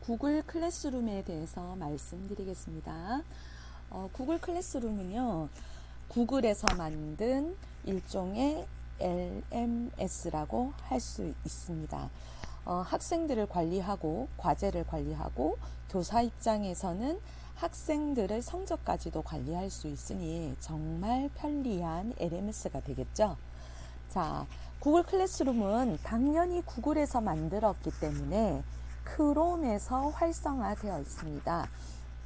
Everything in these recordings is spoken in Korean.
구글 클래스룸에 대해서 말씀드리겠습니다. 구글 클래스룸은요, 구글에서 만든 일종의 LMS라고 할 수 있습니다. 학생들을 관리하고 과제를 관리하고 교사 입장에서는 학생들의 성적까지도 관리할 수 있으니 정말 편리한 LMS가 되겠죠. 자, 구글 클래스룸은 당연히 구글에서 만들었기 때문에 크롬에서 활성화되어 있습니다.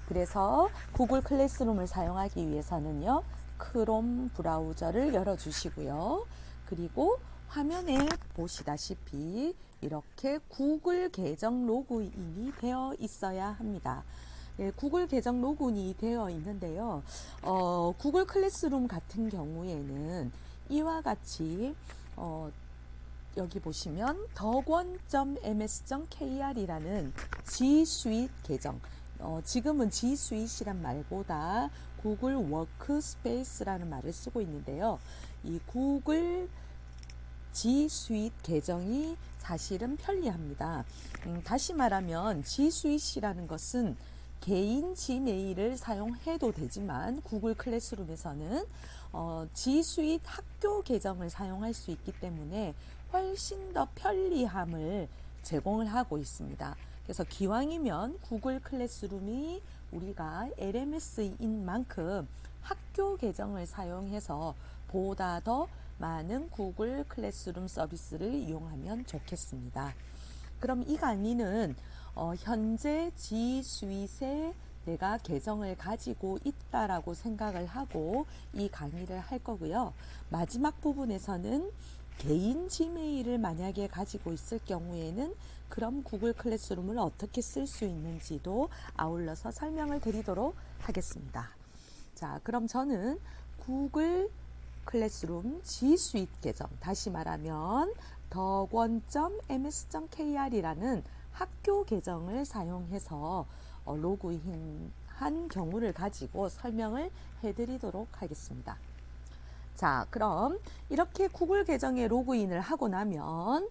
그래서 구글 클래스룸을 사용하기 위해서는요, 크롬 브라우저를 열어주시고요. 그리고 화면에 보시다시피 이렇게 구글 계정 로그인이 되어 있어야 합니다. 네, 구글 계정 로그인이 되어 있는데요. 구글 클래스룸 같은 경우에는 이와 같이 여기 보시면 덕원.ms.kr이라는 G Suite 계정, 지금은 G Suite이란 말보다 구글 워크스페이스라는 말을 쓰고 있는데요. 이 구글 G Suite 계정이 사실은 편리합니다. 다시 말하면 G Suite이라는 것은 개인 지메일을 사용해도 되지만 구글 클래스룸에서는 G Suite 학교 계정을 사용할 수 있기 때문에 훨씬 더 편리함을 제공을 하고 있습니다. 그래서 기왕이면 구글 클래스룸이 우리가 LMS인 만큼 학교 계정을 사용해서 보다 더 많은 구글 클래스룸 서비스를 이용하면 좋겠습니다. 그럼 이 강의는 현재 G Suite에 내가 계정을 가지고 있다라고 생각을 하고 이 강의를 할 거고요. 마지막 부분에서는 개인 지메일을 만약에 가지고 있을 경우에는 그럼 구글 클래스룸을 어떻게 쓸 수 있는지도 아울러서 설명을 드리도록 하겠습니다. 자, 그럼 저는 구글 클래스룸 G Suite 계정, 다시 말하면 덕원.ms.kr이라는 학교 계정을 사용해서 로그인한 경우를 가지고 설명을 해드리도록 하겠습니다. 자, 그럼 이렇게 구글 계정에 로그인을 하고 나면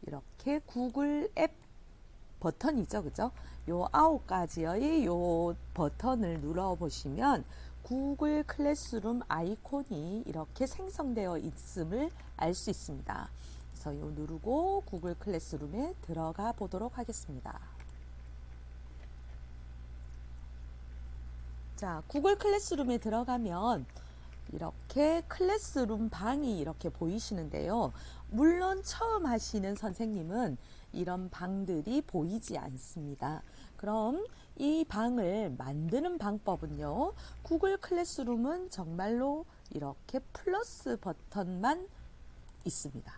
이렇게 구글 앱 버튼이죠, 그죠? 요 9가지의 요 버튼을 눌러 보시면 구글 클래스룸 아이콘이 이렇게 생성되어 있음을 알 수 있습니다. 그래서 요 누르고 구글 클래스룸에 들어가 보도록 하겠습니다. 자, 구글 클래스룸에 들어가면 이렇게 클래스룸 방이 이렇게 보이시는데요. 물론 처음 하시는 선생님은 이런 방들이 보이지 않습니다. 그럼 이 방을 만드는 방법은요. 구글 클래스룸은 정말로 이렇게 플러스 버튼만 있습니다.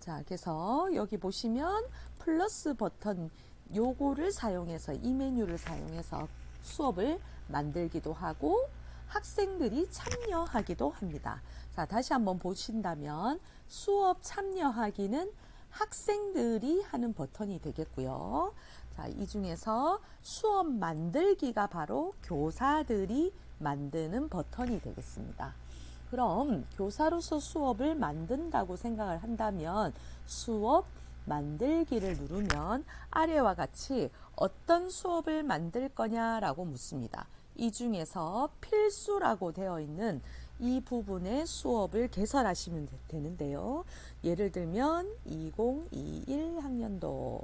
자, 그래서 여기 보시면 플러스 버튼 요거를 사용해서 이 메뉴를 사용해서 수업을 만들기도 하고 학생들이 참여하기도 합니다. 자, 다시 한번 보신다면 수업 참여하기는 학생들이 하는 버튼이 되겠고요. 자, 이 중에서 수업 만들기가 바로 교사들이 만드는 버튼이 되겠습니다. 그럼 교사로서 수업을 만든다고 생각을 한다면 수업 만들기를 누르면 아래와 같이 어떤 수업을 만들 거냐라고 묻습니다. 이 중에서 필수라고 되어 있는 이 부분의 수업을 개설하시면 되는데요. 예를 들면 2021 학년도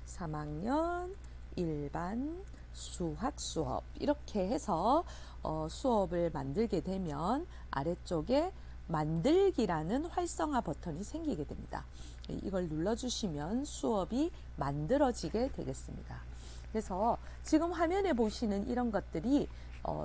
3학년 일반 수학 수업 이렇게 해서 수업을 만들게 되면 아래쪽에 만들기라는 활성화 버튼이 생기게 됩니다. 이걸 눌러주시면 수업이 만들어지게 되겠습니다. 그래서 지금 화면에 보시는 이런 것들이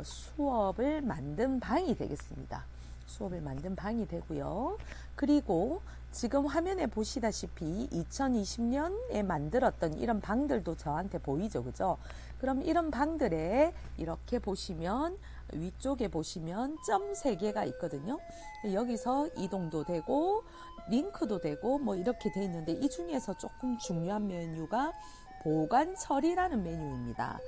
수업을 만든 방이 되겠습니다. 수업을 만든 방이 되고요. 그리고 지금 화면에 보시다시피 2020년에 만들었던 이런 방들도 저한테 보이죠, 그죠? 그럼 이런 방들에 이렇게 보시면 위쪽에 보시면 점 3개가 있거든요. 여기서 이동도 되고 링크도 되고 뭐 이렇게 돼 있는데 이 중에서 조금 중요한 메뉴가 보관 처리라는 메뉴입니다.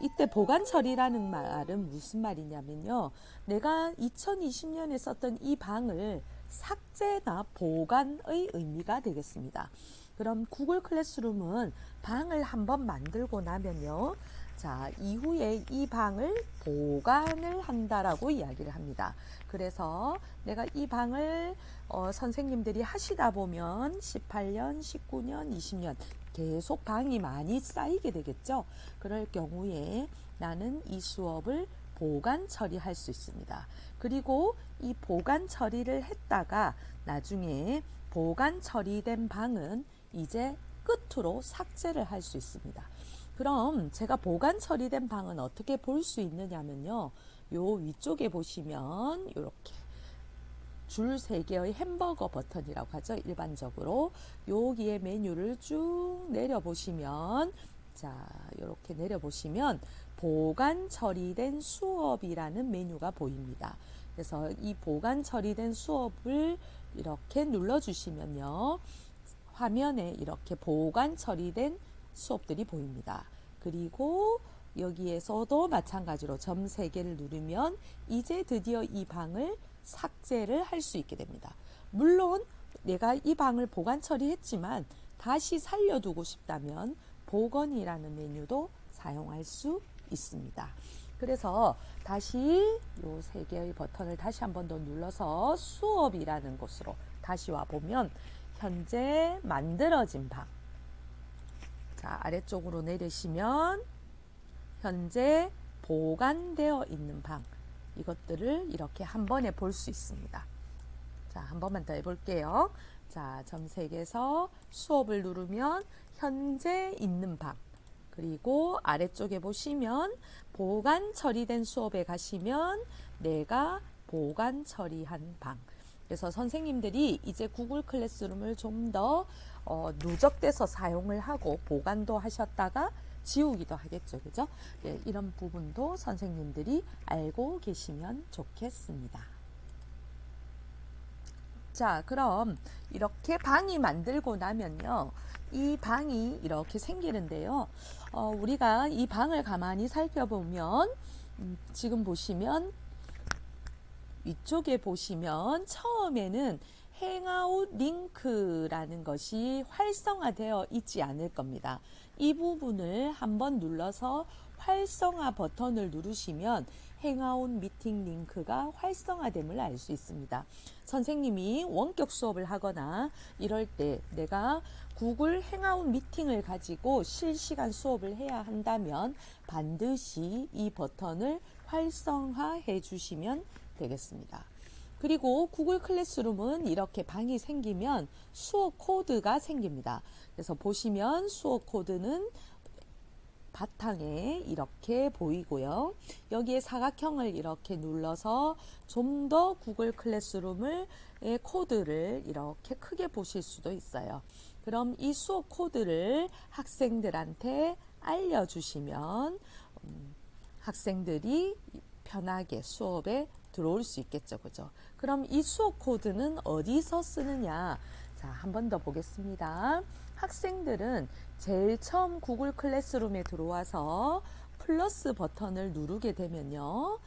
이때 보관 처리라는 말은 무슨 말이냐면요. 내가 2020년에 썼던 이 방을 삭제나 보관의 의미가 되겠습니다. 그럼 구글 클래스룸은 방을 한번 만들고 나면요. 자, 이후에 이 방을 보관을 한다라고 이야기를 합니다. 그래서 내가 이 방을 선생님들이 하시다 보면 18년, 19년, 20년 계속 방이 많이 쌓이게 되겠죠. 그럴 경우에 나는 이 수업을 보관 처리할 수 있습니다. 그리고 이 보관 처리를 했다가 나중에 보관 처리된 방은 이제 끝으로 삭제를 할 수 있습니다. 그럼 제가 보관 처리된 방은 어떻게 볼 수 있느냐면요. 요 위쪽에 보시면 이렇게 줄 3개의 햄버거 버튼이라고 하죠. 일반적으로 여기에 메뉴를 쭉 내려보시면 자, 이렇게 내려보시면 보관 처리된 수업이라는 메뉴가 보입니다. 그래서 이 보관 처리된 수업을 이렇게 눌러주시면요. 화면에 이렇게 보관 처리된 수업들이 보입니다. 그리고 여기에서도 마찬가지로 점 3개를 누르면 이제 드디어 이 방을 삭제를 할 수 있게 됩니다. 물론 내가 이 방을 보관 처리했지만 다시 살려두고 싶다면 복원이라는 메뉴도 사용할 수 있습니다. 그래서 다시 요 3개의 버튼을 다시 한 번 더 눌러서 수업이라는 곳으로 다시 와보면 현재 만들어진 방, 자, 아래쪽으로 내리시면 현재 보관되어 있는 방, 이것들을 이렇게 한 번에 볼 수 있습니다. 자, 한 번만 더 해볼게요. 자, 점 3개에서 수업을 누르면 현재 있는 방, 그리고 아래쪽에 보시면 보관 처리된 수업에 가시면 내가 보관 처리한 방. 그래서 선생님들이 이제 구글 클래스룸을 좀 더 누적돼서 사용을 하고 보관도 하셨다가 지우기도 하겠죠. 그죠? 네, 이런 부분도 선생님들이 알고 계시면 좋겠습니다. 자, 그럼 이렇게 방이 만들고 나면요. 이 방이 이렇게 생기는데요. 우리가 이 방을 가만히 살펴보면 지금 보시면 위쪽에 보시면 처음에는 행아웃 링크라는 것이 활성화되어 있지 않을 겁니다. 이 부분을 한번 눌러서 활성화 버튼을 누르시면 행아웃 미팅 링크가 활성화됨을 알 수 있습니다. 선생님이 원격 수업을 하거나 이럴 때 내가 구글 행아웃 미팅을 가지고 실시간 수업을 해야 한다면 반드시 이 버튼을 활성화해 주시면 되겠습니다. 그리고 구글 클래스룸은 이렇게 방이 생기면 수업 코드가 생깁니다. 그래서 보시면 수업 코드는 바탕에 이렇게 보이고요. 여기에 사각형을 이렇게 눌러서 좀 더 구글 클래스룸의 코드를 이렇게 크게 보실 수도 있어요. 그럼 이 수업 코드를 학생들한테 알려주시면 학생들이 편하게 수업에 들어올 수 있겠죠. 그죠? 그럼 이 수업 코드는 어디서 쓰느냐? 자, 한 번 더 보겠습니다. 학생들은 제일 처음 구글 클래스룸에 들어와서 플러스 버튼을 누르게 되면요.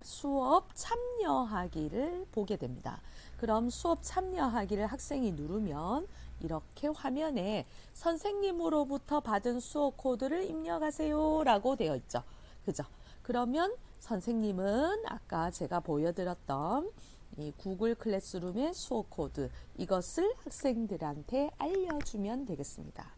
수업 참여하기를 보게 됩니다. 그럼 수업 참여하기를 학생이 누르면 이렇게 화면에 선생님으로부터 받은 수업 코드를 입력하세요 라고 되어 있죠. 그죠? 그러면 선생님은 아까 제가 보여드렸던 이 구글 클래스룸의 수업 코드, 이것을 학생들한테 알려주면 되겠습니다.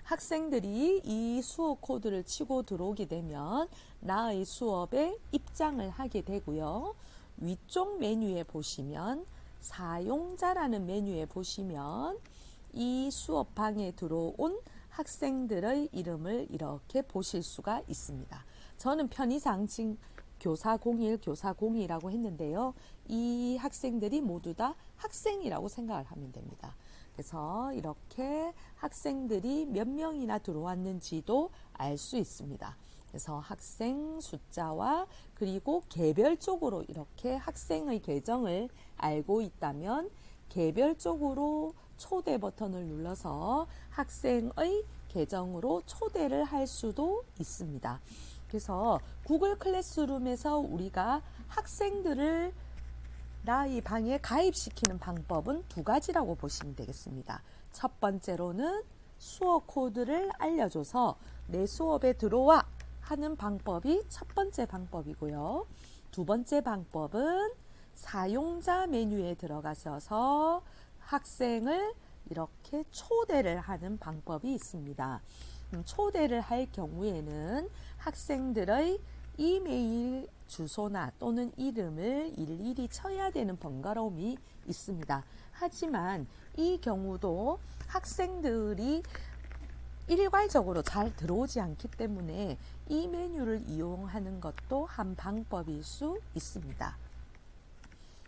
학생들이 이 수업 코드를 치고 들어오게 되면 나의 수업에 입장을 하게 되고요. 위쪽 메뉴에 보시면 사용자라는 메뉴에 보시면 이 수업방에 들어온 학생들의 이름을 이렇게 보실 수가 있습니다. 저는 편의상 지금 교사 01, 교사 02라고 했는데요. 이 학생들이 모두 다 학생이라고 생각을 하면 됩니다. 그래서 이렇게 학생들이 몇 명이나 들어왔는지도 알 수 있습니다. 그래서 학생 숫자와 그리고 개별적으로 이렇게 학생의 계정을 알고 있다면 개별적으로 초대 버튼을 눌러서 학생의 계정으로 초대를 할 수도 있습니다. 그래서 구글 클래스룸에서 우리가 학생들을 라이 방에 가입시키는 방법은 두 가지라고 보시면 되겠습니다. 첫 번째로는 수업 코드를 알려줘서 내 수업에 들어와 하는 방법이 첫 번째 방법이고요. 두 번째 방법은 사용자 메뉴에 들어가셔서 학생을 이렇게 초대를 하는 방법이 있습니다. 초대를 할 경우에는 학생들의 이메일 주소나 또는 이름을 일일이 쳐야 되는 번거로움이 있습니다. 하지만 이 경우도 학생들이 일괄적으로 잘 들어오지 않기 때문에 이 메뉴를 이용하는 것도 한 방법일 수 있습니다.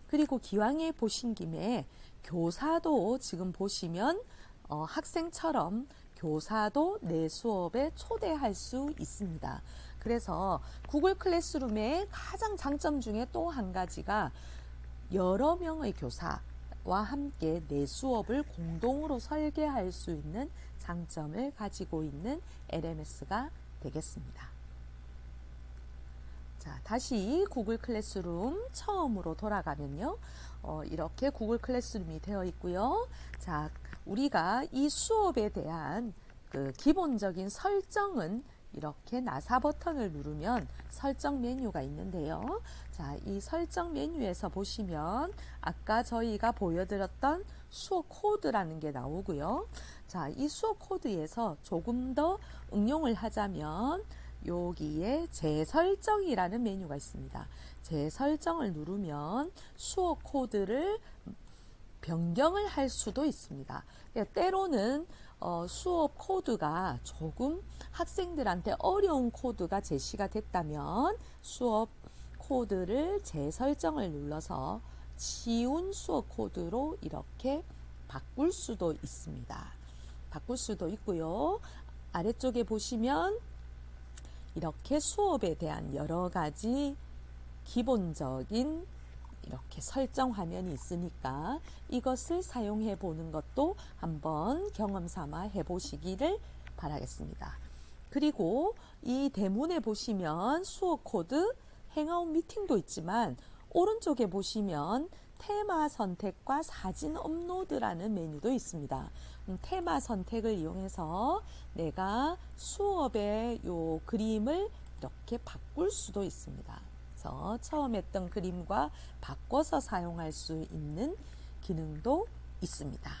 그리고 기왕에 보신 김에 교사도 지금 보시면 학생처럼 교사도 내 수업에 초대할 수 있습니다. 그래서 구글 클래스룸의 가장 장점 중에 또 한 가지가 여러 명의 교사와 함께 내 수업을 공동으로 설계할 수 있는 장점을 가지고 있는 LMS가 되겠습니다. 자, 다시 구글 클래스룸 처음으로 돌아가면요. 이렇게 구글 클래스룸이 되어 있고요. 자, 우리가 이 수업에 대한 그 기본적인 설정은 이렇게 나사 버튼을 누르면 설정 메뉴가 있는데요. 자, 이 설정 메뉴에서 보시면 아까 저희가 보여드렸던 수업 코드라는 게 나오고요. 자, 이 수업 코드에서 조금 더 응용을 하자면 여기에 재설정이라는 메뉴가 있습니다. 재설정을 누르면 수업 코드를 변경을 할 수도 있습니다. 때로는 수업 코드가 조금 학생들한테 어려운 코드가 제시가 됐다면 수업 코드를 재설정을 눌러서 쉬운 수업 코드로 이렇게 바꿀 수도 있습니다. 바꿀 수도 있고요. 아래쪽에 보시면 이렇게 수업에 대한 여러 가지 기본적인 이렇게 설정 화면이 있으니까 이것을 사용해 보는 것도 한번 경험 삼아 해 보시기를 바라겠습니다. 그리고 이 대문에 보시면 수업 코드, 행아웃 미팅도 있지만 오른쪽에 보시면 테마 선택과 사진 업로드라는 메뉴도 있습니다. 테마 선택을 이용해서 내가 수업의 요 그림을 이렇게 바꿀 수도 있습니다. 그래서 처음 했던 그림과 바꿔서 사용할 수 있는 기능도 있습니다.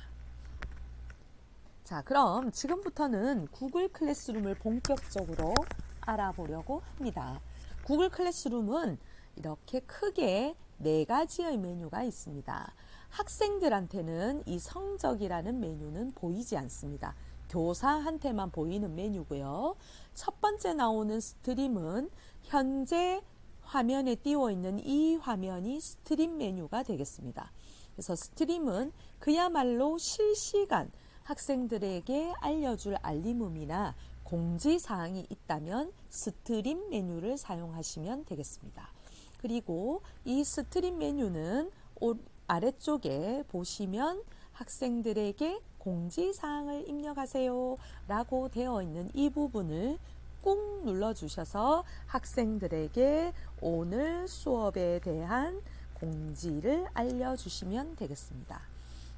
자, 그럼 지금부터는 구글 클래스룸을 본격적으로 알아보려고 합니다. 구글 클래스룸은 이렇게 크게 네 가지의 메뉴가 있습니다. 학생들한테는 이 성적이라는 메뉴는 보이지 않습니다. 교사한테만 보이는 메뉴고요. 첫 번째 나오는 스트림은 현재 화면에 띄워 있는 이 화면이 스트림 메뉴가 되겠습니다. 그래서 스트림은 그야말로 실시간 학생들에게 알려줄 알림음이나 공지사항이 있다면 스트림 메뉴를 사용하시면 되겠습니다. 그리고 이 스트림 메뉴는 아래쪽에 보시면 학생들에게 공지사항을 입력하세요 라고 되어 있는 이 부분을 꾹 눌러주셔서 학생들에게 오늘 수업에 대한 공지를 알려주시면 되겠습니다.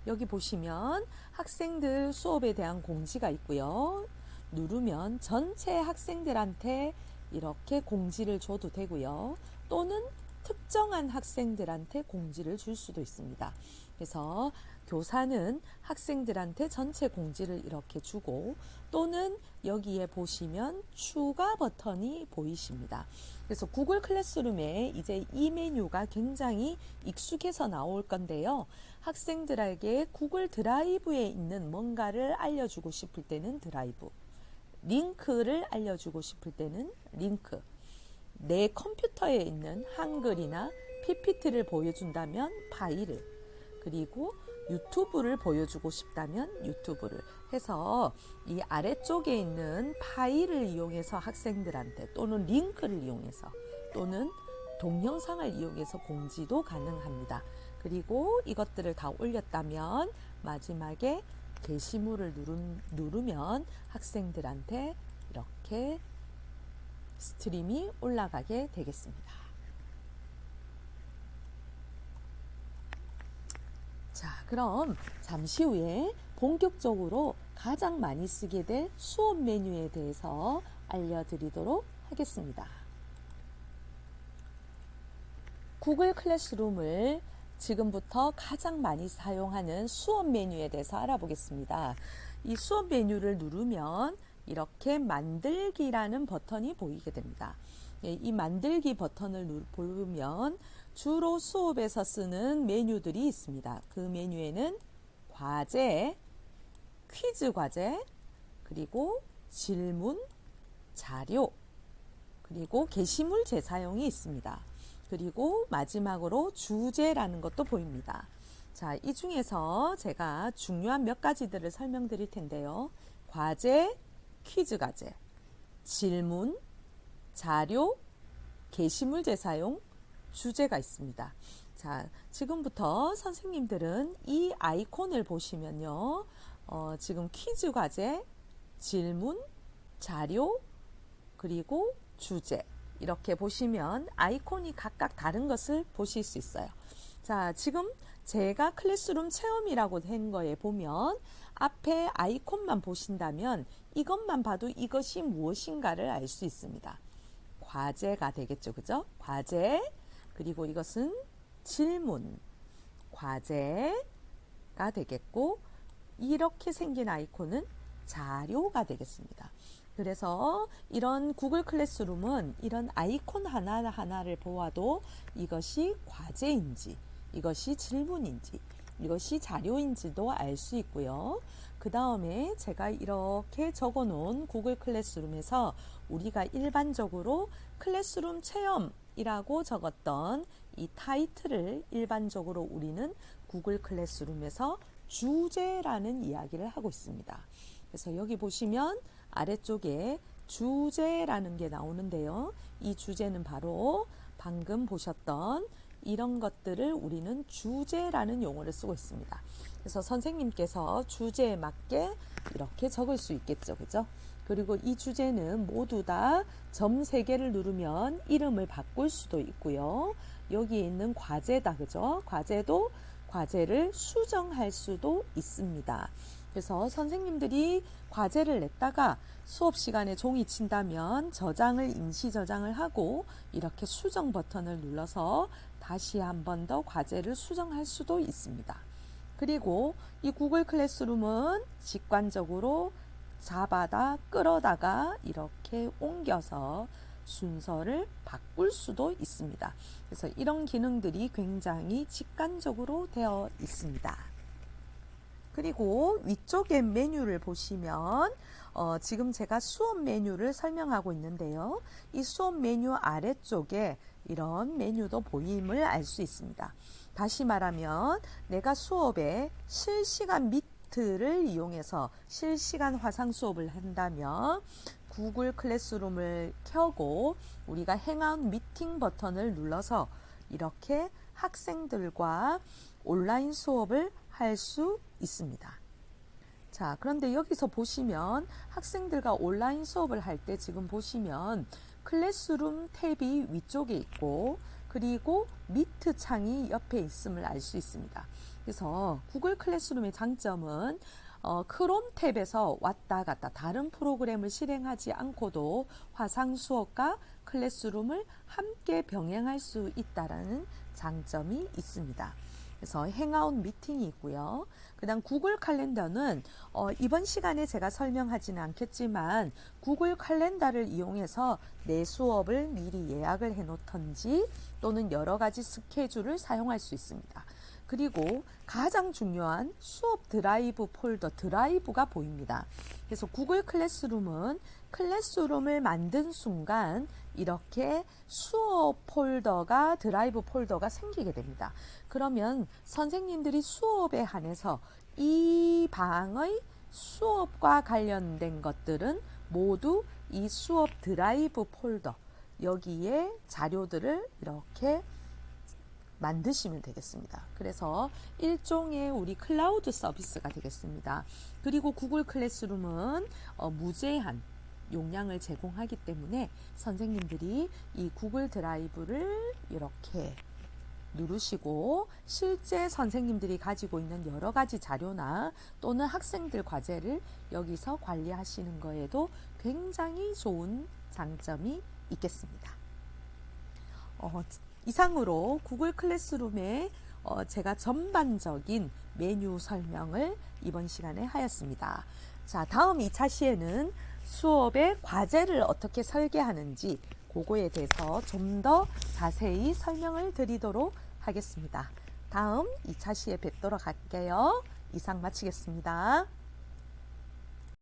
여기 보시면 학생들 수업에 대한 공지가 있고요. 누르면 전체 학생들한테 이렇게 공지를 줘도 되고요. 또는 특정한 학생들한테 공지를 줄 수도 있습니다. 그래서 교사는 학생들한테 전체 공지를 이렇게 주고 또는 여기에 보시면 추가 버튼이 보이십니다. 그래서 구글 클래스룸에 이제 이 메뉴가 굉장히 익숙해서 나올 건데요. 학생들에게 구글 드라이브에 있는 뭔가를 알려주고 싶을 때는 드라이브, 링크를 알려주고 싶을 때는 링크, 내 컴퓨터에 있는 한글이나 PPT를 보여준다면 파일을, 그리고 유튜브를 보여주고 싶다면 유튜브를 해서 이 아래쪽에 있는 파일을 이용해서 학생들한테 또는 링크를 이용해서 또는 동영상을 이용해서 공지도 가능합니다. 그리고 이것들을 다 올렸다면 마지막에 게시물을 누르면 학생들한테 이렇게 스트림이 올라가게 되겠습니다. 자, 그럼 잠시 후에 본격적으로 가장 많이 쓰게 될 수업 메뉴에 대해서 알려드리도록 하겠습니다. 구글 클래스룸을 지금부터 가장 많이 사용하는 수업 메뉴에 대해서 알아보겠습니다. 이 수업 메뉴를 누르면 이렇게 만들기라는 버튼이 보이게 됩니다. 이 만들기 버튼을 보면 주로 수업에서 쓰는 메뉴들이 있습니다. 그 메뉴에는 과제, 퀴즈 과제, 그리고 질문, 자료, 그리고 게시물 재사용이 있습니다. 그리고 마지막으로 주제라는 것도 보입니다. 자, 이 중에서 제가 중요한 몇 가지들을 설명드릴 텐데요. 과제, 퀴즈 과제, 질문, 자료, 게시물 재사용, 주제가 있습니다. 자, 지금부터 선생님들은 이 아이콘을 보시면요. 지금 퀴즈 과제, 질문, 자료, 그리고 주제 이렇게 보시면 아이콘이 각각 다른 것을 보실 수 있어요. 자, 지금 제가 클래스룸 체험이라고 된 거에 보면 앞에 아이콘만 보신다면 이것만 봐도 이것이 무엇인가를 알 수 있습니다. 과제가 되겠죠. 그죠? 과제, 그리고 이것은 질문, 과제가 되겠고, 이렇게 생긴 아이콘은 자료가 되겠습니다. 그래서 이런 구글 클래스룸은 이런 아이콘 하나하나를 보아도 이것이 과제인지, 이것이 질문인지, 이것이 자료인지도 알 수 있고요. 그 다음에 제가 이렇게 적어 놓은 구글 클래스룸에서 우리가 일반적으로 클래스룸 체험이라고 적었던 이 타이틀을 일반적으로 우리는 구글 클래스룸에서 주제라는 이야기를 하고 있습니다. 그래서 여기 보시면 아래쪽에 주제라는 게 나오는데요. 이 주제는 바로 방금 보셨던 이런 것들을 우리는 주제라는 용어를 쓰고 있습니다. 그래서 선생님께서 주제에 맞게 이렇게 적을 수 있겠죠. 그죠? 그리고 이 주제는 모두 다 점 3개를 누르면 이름을 바꿀 수도 있고요. 여기에 있는 과제다. 그죠? 과제도 과제를 수정할 수도 있습니다. 그래서 선생님들이 과제를 냈다가 수업 시간에 종이 친다면 저장을 임시 저장을 하고 이렇게 수정 버튼을 눌러서 다시 한 번 더 과제를 수정할 수도 있습니다. 그리고 이 구글 클래스룸은 직관적으로 잡아다 끌어다가 이렇게 옮겨서 순서를 바꿀 수도 있습니다. 그래서 이런 기능들이 굉장히 직관적으로 되어 있습니다. 그리고 위쪽에 메뉴를 보시면 지금 제가 수업 메뉴를 설명하고 있는데요. 이 수업 메뉴 아래쪽에 이런 메뉴도 보임을 알 수 있습니다. 다시 말하면 내가 수업에 실시간 미트를 이용해서 실시간 화상 수업을 한다면 구글 클래스룸을 켜고 우리가 행아웃 미팅 버튼을 눌러서 이렇게 학생들과 온라인 수업을 할 수 있습니다. 자, 그런데 여기서 보시면 학생들과 온라인 수업을 할 때 지금 보시면 클래스룸 탭이 위쪽에 있고 그리고 미트 창이 옆에 있음을 알 수 있습니다. 그래서 구글 클래스룸의 장점은 크롬 탭에서 왔다 갔다 다른 프로그램을 실행하지 않고도 화상 수업과 클래스룸을 함께 병행할 수 있다는 장점이 있습니다. 그래서 행아웃 미팅이 있고요. 그 다음 구글 칼렌더는 이번 시간에 제가 설명하지는 않겠지만 구글 칼렌더를 이용해서 내 수업을 미리 예약을 해 놓던지 또는 여러 가지 스케줄을 사용할 수 있습니다. 그리고 가장 중요한 수업 드라이브 폴더 드라이브가 보입니다. 그래서 구글 클래스룸은 클래스룸을 만든 순간 이렇게 수업 폴더가 드라이브 폴더가 생기게 됩니다. 그러면 선생님들이 수업에 한해서 이 방의 수업과 관련된 것들은 모두 이 수업 드라이브 폴더 여기에 자료들을 이렇게 만드시면 되겠습니다. 그래서 일종의 우리 클라우드 서비스가 되겠습니다. 그리고 구글 클래스룸은 무제한 용량을 제공하기 때문에 선생님들이 이 구글 드라이브를 이렇게 누르시고 실제 선생님들이 가지고 있는 여러 가지 자료나 또는 학생들 과제를 여기서 관리하시는 거에도 굉장히 좋은 장점이 있겠습니다. 이상으로 구글 클래스룸의 제가 전반적인 메뉴 설명을 이번 시간에 하였습니다. 자, 다음 2차 시에는 수업의 과제를 어떻게 설계하는지 그거에 대해서 좀 더 자세히 설명을 드리도록 하겠습니다. 다음 2차 시에 뵙도록 할게요. 이상 마치겠습니다.